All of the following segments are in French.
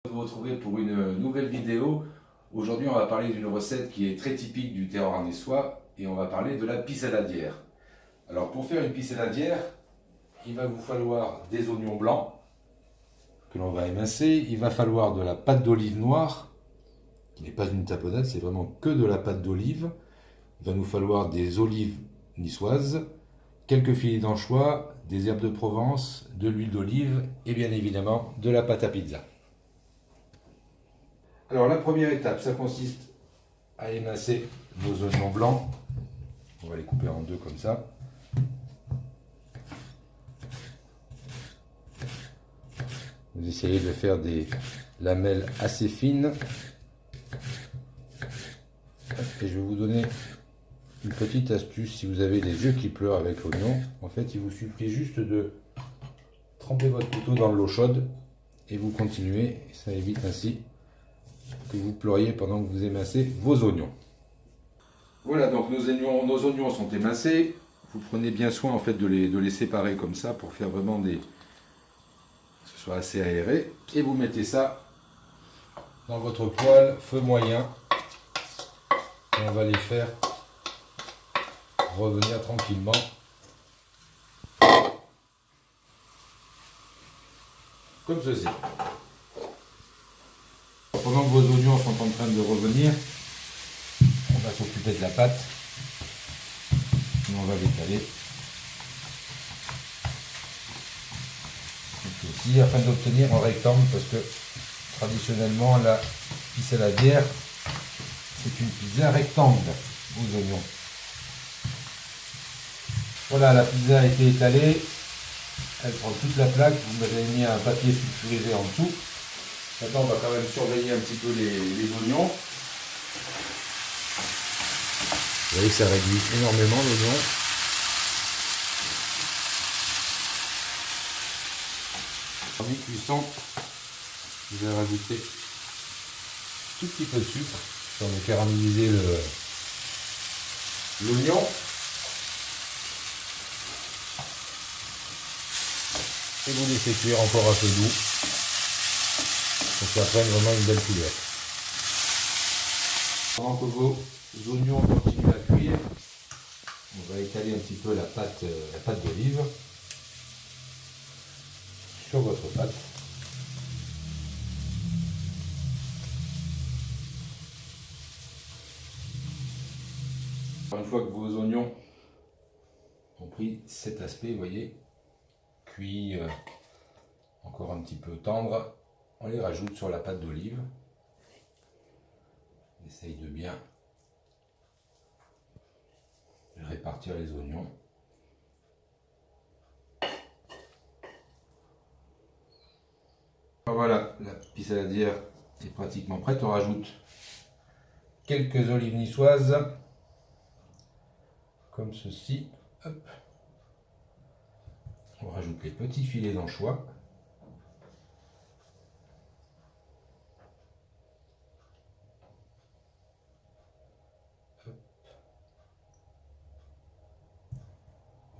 Vous retrouver pour une nouvelle vidéo. Aujourd'hui, on va parler d'une recette qui est très typique du terroir niçois et on va parler de la pissaladière. Alors, pour faire une pissaladière, il va vous falloir des oignons blancs que l'on va émincer. Il va falloir de la pâte d'olive noire, qui n'est pas une tapenade, c'est vraiment que de la pâte d'olive. Il va nous falloir des olives niçoises, quelques filets d'anchois, des herbes de Provence, de l'huile d'olive et bien évidemment de la pâte à pizza. Alors la première étape, ça consiste à émincer nos oignons blancs. On va les couper en deux comme ça. Vous essayez de faire des lamelles assez fines. Et je vais vous donner une petite astuce. Si vous avez les yeux qui pleurent avec l'oignon, en fait il vous suffit juste de tremper votre couteau dans l'eau chaude et vous continuez. Ça évite ainsi que vous pleuriez pendant que vous émincez vos oignons. Voilà, donc nos oignons sont émincés. Vous prenez bien soin en fait de les séparer comme ça pour faire vraiment que ce soit assez aéré. Et vous mettez ça dans votre poêle, feu moyen. Et on va les faire revenir tranquillement. Comme ceci. Pendant que vos oignons sont en train de revenir, on va s'occuper de la pâte. Et on va l'étaler. Ceci afin d'obtenir un rectangle, parce que traditionnellement la pissaladière c'est une pizza rectangle aux oignons. Voilà, la pizza a été étalée. Elle prend toute la plaque. Vous m'avez mis un papier sulfurisé en dessous. Maintenant, on va quand même surveiller un petit peu les oignons. Vous voyez que ça réduit énormément l'oignon. En mi-cuisson, je vais rajouter un tout petit peu de sucre, histoire de caraméliser l'oignon. Et vous laissez cuire encore un peu doux, pour que ça prenne vraiment une belle couleur. Pendant que vos oignons continuent à cuire, on va étaler un petit peu la pâte d'olive sur votre pâte. Une fois que vos oignons ont pris cet aspect, vous voyez, cuit, encore un petit peu tendre, on les rajoute sur la pâte d'olive. On essaye de bien répartir les oignons. Voilà, la pissaladière est pratiquement prête. On rajoute quelques olives niçoises, comme ceci. Hop. On rajoute les petits filets d'anchois.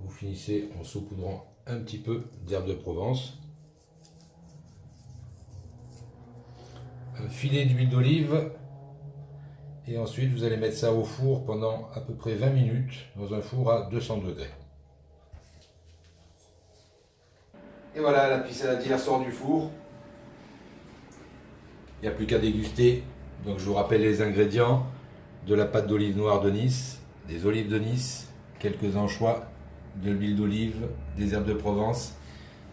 Vous finissez en saupoudrant un petit peu d'herbe de Provence. Un filet d'huile d'olive. Et ensuite, vous allez mettre ça au four pendant à peu près 20 minutes dans un four à 200 degrés. Et voilà, la pissaladière sort du four. Il n'y a plus qu'à déguster. Donc je vous rappelle les ingrédients: de la pâte d'olive noire de Nice, des olives de Nice, quelques anchois, de l'huile d'olive, des herbes de Provence.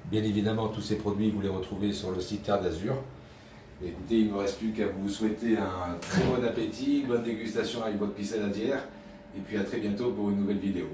Bien évidemment, tous ces produits, vous les retrouvez sur le site Terre d'Azur. Écoutez, il ne me reste plus qu'à vous souhaiter un très bon appétit, bonne dégustation avec votre pissaladière, et puis à très bientôt pour une nouvelle vidéo.